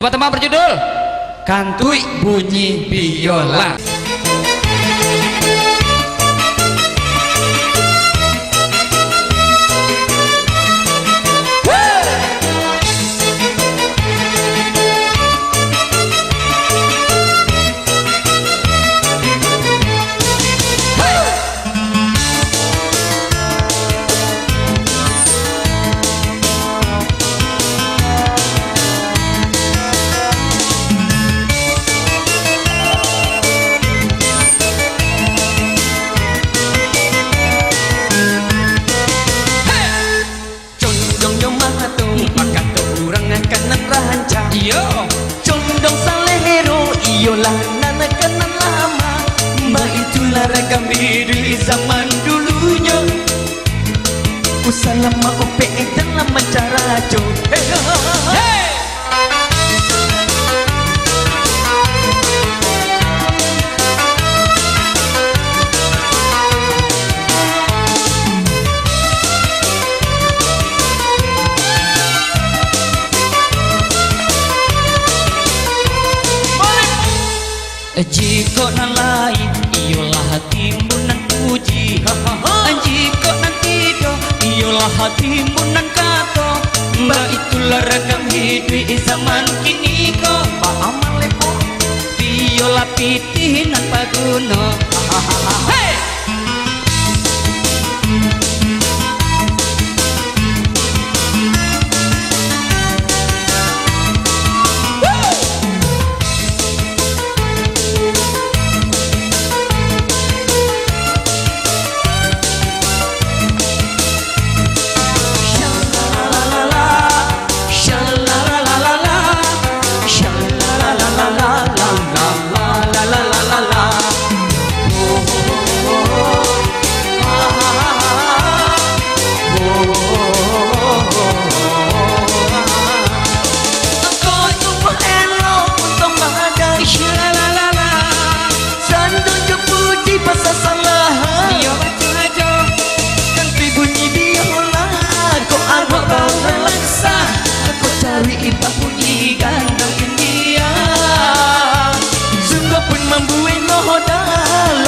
Tema berjudul Kantuik Bunyi Biola. Zaman dulunya Usalama ope dalam acara jo. Hey! Jika nalai iyalah hatimu nan puji, jika nanti do iyalah hatimu nan kato. Mbak itulah ragam hidup zaman kini ko. Mak Lepoh biola pitih nan paguna. Hey!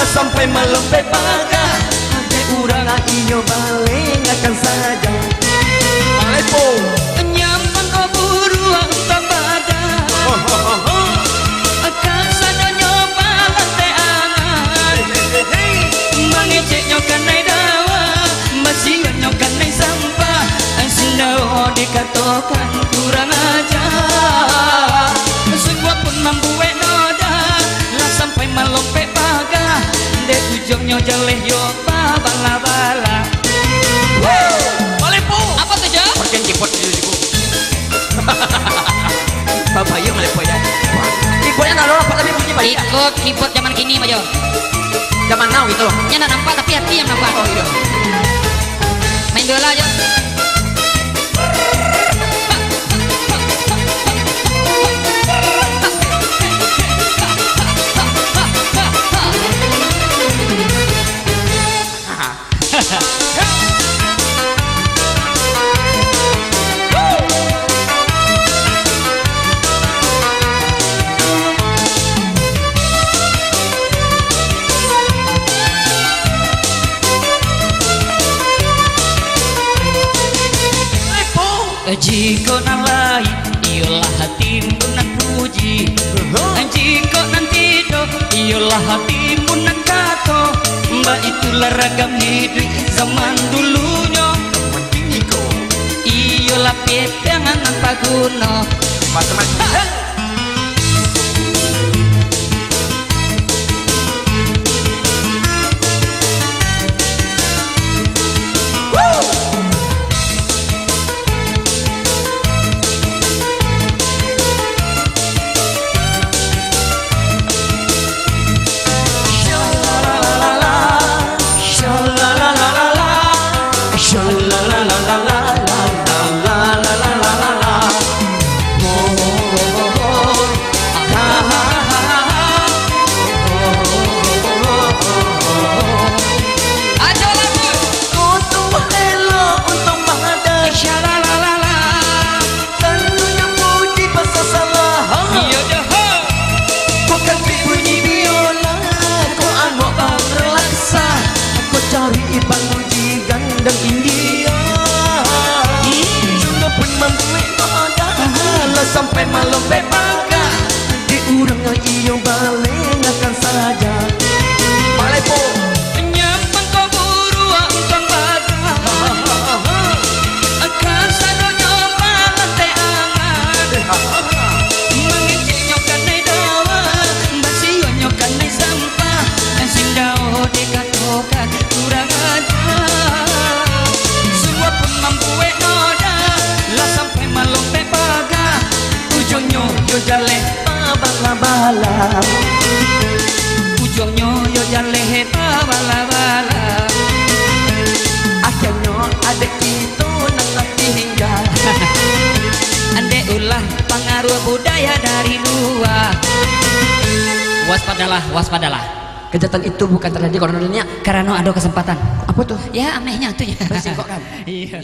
Sampai malam bebaga ada urang iyo balik akan saja. Mak Lepoh nyaman kau buruang tabada akan sada nyoba lantai angan mengecek nyokan nai dawa masih nyokan nai sampah sindau dikatakan kurang ajar. Sebuah pun membuat noda lah sampai malam bebaga dek ujungnya jaleh yo bala-bala. Mak Lepoh apa tuh Jo? Perken keyboard dulu. Bapak ya Mak Lepoh ya. Keyboardnya naruh apa tapi bunyi banyak. Ikut keyboard zaman kini Pak Jo. Zaman now gitu. Nya nggak nampak tapi hati yang nampak. Oh iya. Main biola aja. Jika nalai iyalah hatimu nan puji, jika nanti do iyalah hatimu nan kato. Mbak itulah ragam hidup zaman dulunya. Iyalah petangan nan paguna. Macam-macam. malam pepaga di urangnya iyo balik akan saja Mak Lepoh nyampang kau buru angkang badan akan sadonya malah te angan mengicik nyokan nai dawa basio nyokan nai sampah sindao dekatokan kurang ajar semua pun mampu noda lah sampai malam pepaga ujungnya yo jale bala-bala ujungnya yo jale bala-bala akhirnya ada itu nang tinggal ande ulah pengaruh budaya dari luar Waspadalah, waspadalah. kejahatan itu bukan terjadi karena dunia Karena ada kesempatan. apa tuh Ya anehnya tuh ya. bersingkok kan Iya.